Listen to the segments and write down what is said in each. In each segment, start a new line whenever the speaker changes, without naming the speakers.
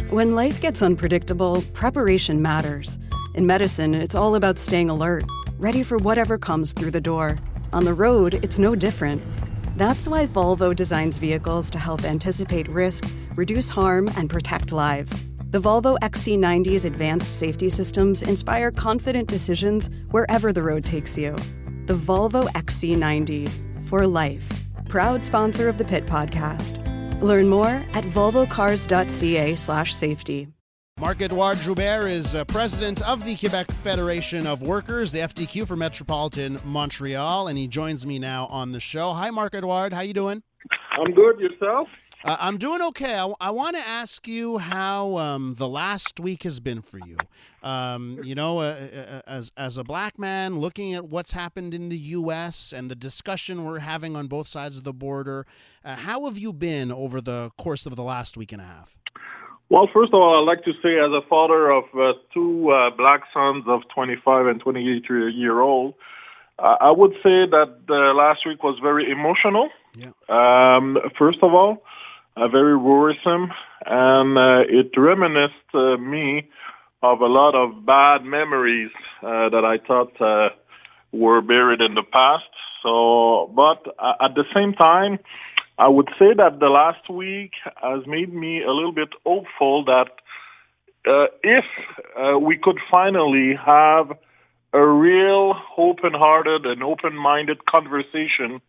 When life gets unpredictable, preparation matters. In medicine, it's all about staying alert, ready for whatever comes through the door. On the road, it's no different. That's why Volvo designs vehicles to help anticipate risk, reduce harm, and protect lives. The Volvo XC90's advanced safety systems inspire confident decisions wherever the road takes you. The Volvo XC90, for life. Proud sponsor of the Pit Podcast. Learn more at volvocars.ca/safety.
Marc-Édouard Joubert is president of the Quebec Federation of Workers, the FTQ for Metropolitan Montreal, and he joins me now on the show. Hi, Marc-Édouard. How you doing?
I'm good. Yourself?
I'm doing okay. I want to ask you how the last week has been for you. As a black man, looking at what's happened in the U.S. and the discussion we're having on both sides of the border, how have you been over the course of the last week and a half?
Well, first of all, I'd like to say as a father of two black sons of 25 and 28-year-old, I would say that last week was very emotional.
Yeah.
First of all, very worrisome, and it reminisced me of a lot of bad memories that I thought were buried in the past. But at the same time, I would say that the last week has made me a little bit hopeful that if we could finally have a real open-hearted and open-minded conversation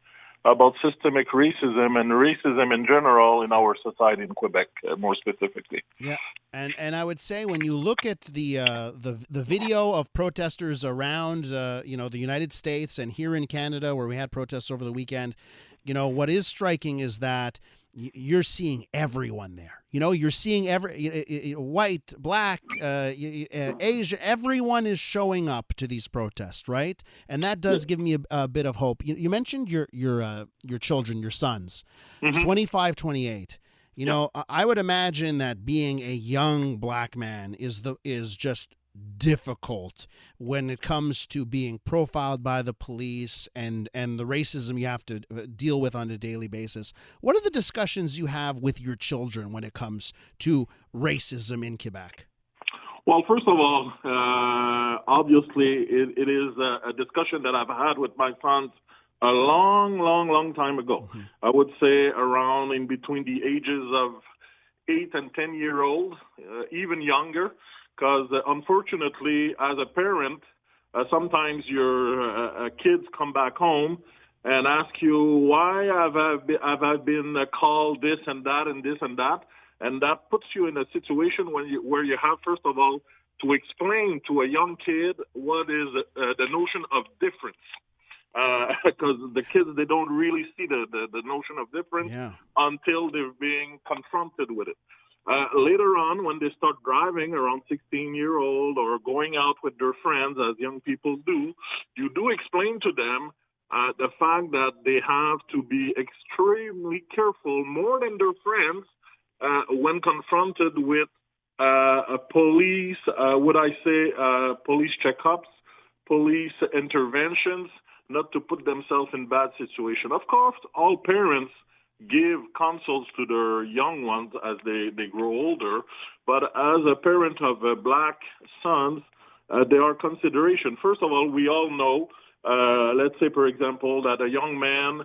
about systemic racism and racism in general in our society in Quebec, more specifically.
Yeah, and I would say when you look at the video of protesters around the United States and here in Canada where we had protests over the weekend, what is striking is that you're seeing everyone there. You're seeing white, black, Asian. Everyone is showing up to these protests, right? And that does give me a bit of hope. You mentioned your children, your sons, 25, 28. I would imagine that being a young black man is just difficult when it comes to being profiled by the police and the racism you have to deal with on a daily basis. What are the discussions you have with your children when it comes to racism in Quebec?
Well, first of all, obviously it is a discussion that I've had with my sons a long time ago. Mm-hmm. I would say around in between the ages of 8 and 10-year-old, even younger. Because unfortunately, as a parent, sometimes your kids come back home and ask you, why have I been called this and that and this and that? And that puts you in a situation where you have, first of all, to explain to a young kid what is the notion of difference. Because the kids, they don't really see the notion of difference until they're being confronted with it. Later on, when they start driving around 16-year-old or going out with their friends, as young people do, you do explain to them the fact that they have to be extremely careful, more than their friends, when confronted with police, police checkups, police interventions, not to put themselves in bad situation. Of course, all parents give counsels to their young ones as they grow older, but as a parent of black sons, there are considerations. First of all, we all know, let's say, for example, that a young man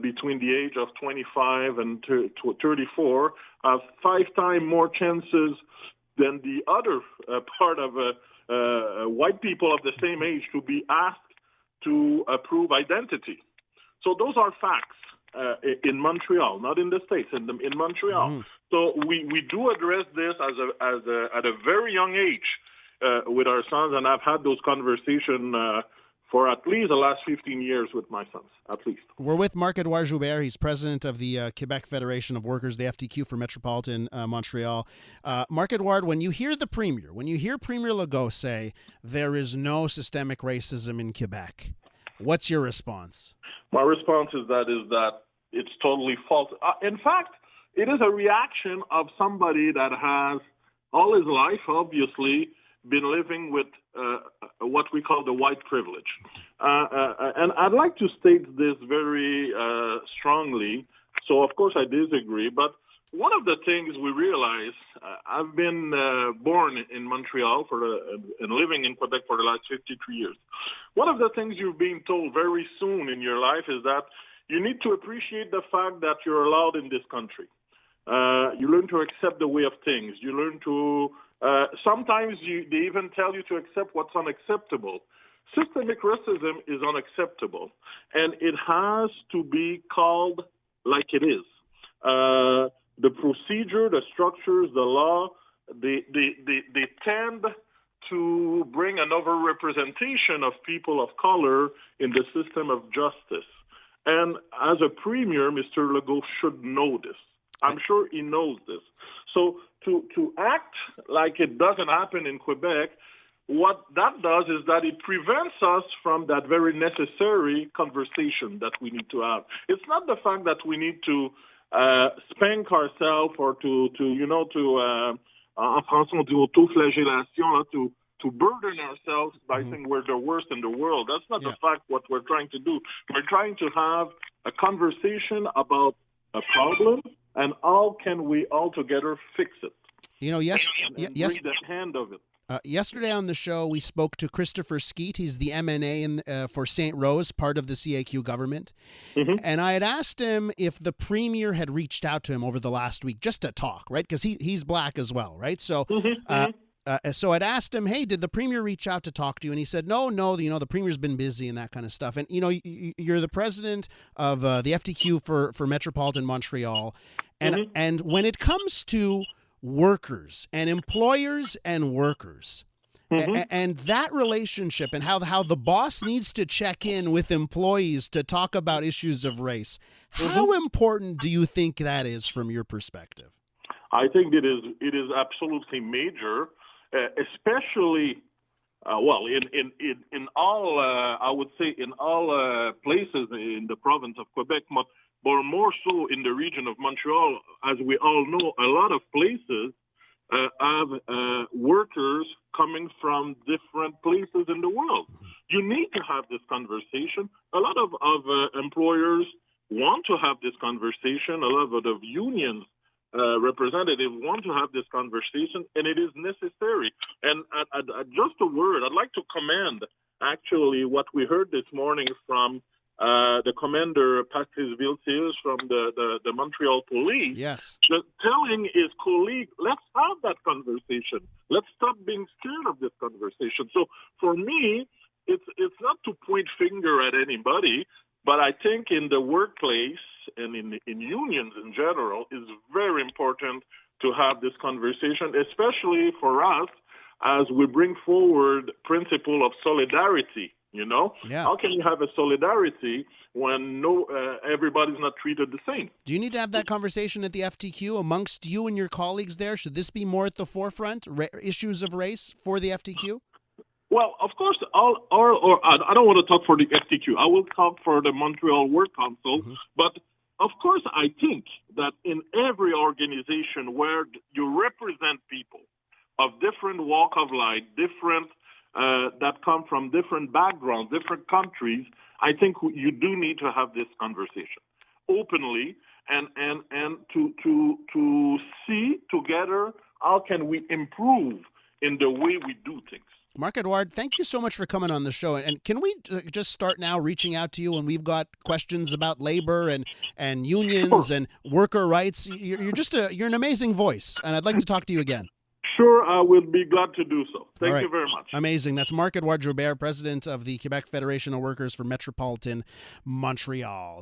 between the age of 25 and 34 have 5 times more chances than the other part of white people of the same age to be asked to prove identity. So those are facts. In Montreal, not in the States, in Montreal. Mm-hmm. So we do address this at a very young age with our sons, and I've had those conversations for at least the last 15 years with my sons, at least.
We're with Marc-Édouard Joubert. He's president of the Quebec Federation of Workers, the FTQ for Metropolitan Montreal. Marc-Édouard, when you hear Premier Legault say there is no systemic racism in Quebec, what's your response?
My response is that it's totally false. In fact, it is a reaction of somebody that has all his life, obviously, been living with what we call the white privilege. And I'd like to state this very strongly. So, of course, I disagree. But one of the things we realize, I've been born in Montreal and living in Quebec for the last 53 years. One of the things you're being told very soon in your life is that you need to appreciate the fact that you're allowed in this country. You learn to accept the way of things. You learn to, sometimes they even tell you to accept what's unacceptable. Systemic racism is unacceptable, and it has to be called like it is. The procedure, the structures, the law, they tend to bring an overrepresentation of people of color in the system of justice. And as a premier, Mr. Legault should know this. I'm sure he knows this. So to act like it doesn't happen in Quebec, what that does is that it prevents us from that very necessary conversation that we need to have. It's not the fact that we need to spank ourselves or en français on dit autoflagellation, to burden ourselves by saying we're the worst in the world. That's not the fact what we're trying to do. We're trying to have a conversation about a problem and how can we all together fix it. Bring the hand of it.
Yesterday on the show, we spoke to Christopher Skeet. He's the MNA for St. Rose, part of the CAQ government. Mm-hmm. And I had asked him if the premier had reached out to him over the last week just to talk, right? Because he's black as well, right? So so I'd asked him, hey, did the premier reach out to talk to you? And he said, no, the premier's been busy and that kind of stuff. And, you're the president of the FTQ for Metropolitan Montreal. And, and when it comes to workers and employers and workers and that relationship and how the boss needs to check in with employees to talk about issues of race, how important do you think that is from your perspective?
I think it is absolutely major, especially in all I would say in all places in the province of Quebec, but more so in the region of Montreal. As we all know, a lot of places have workers coming from different places in the world. You need to have this conversation. A lot of employers want to have this conversation. A lot of unions representatives want to have this conversation, and it is necessary. And just a word, I'd like to commend actually what we heard this morning from the commander, Patrice Viltiers, from the Montreal Police, telling his colleague, let's have that conversation. Let's stop being scared of this conversation. So for me, it's not to point finger at anybody, but I think in the workplace and in unions in general, it's very important to have this conversation, especially for us as we bring forward principle of solidarity. How can you have a solidarity when everybody's not treated the same?
Do you need to have that conversation at the FTQ amongst you and your colleagues there? Should this be more at the forefront, issues of race for the FTQ?
Well, of course, I don't want to talk for the FTQ. I will talk for the Montreal Work Council. But of course, I think that in every organization where you represent people of different walk of life, different that come from different backgrounds, different countries, I think you do need to have this conversation openly and to see together how can we improve in the way we do things.
Marc-Édouard, thank you so much for coming on the show. And can we just start now reaching out to you when we've got questions about labor and unions and worker rights? You're an amazing voice, and I'd like to talk to you again.
Sure, I will be glad to do so. Thank you very much.
Amazing. That's Marc-Édouard Joubert, president of the Quebec Federation of Workers for Metropolitan Montreal.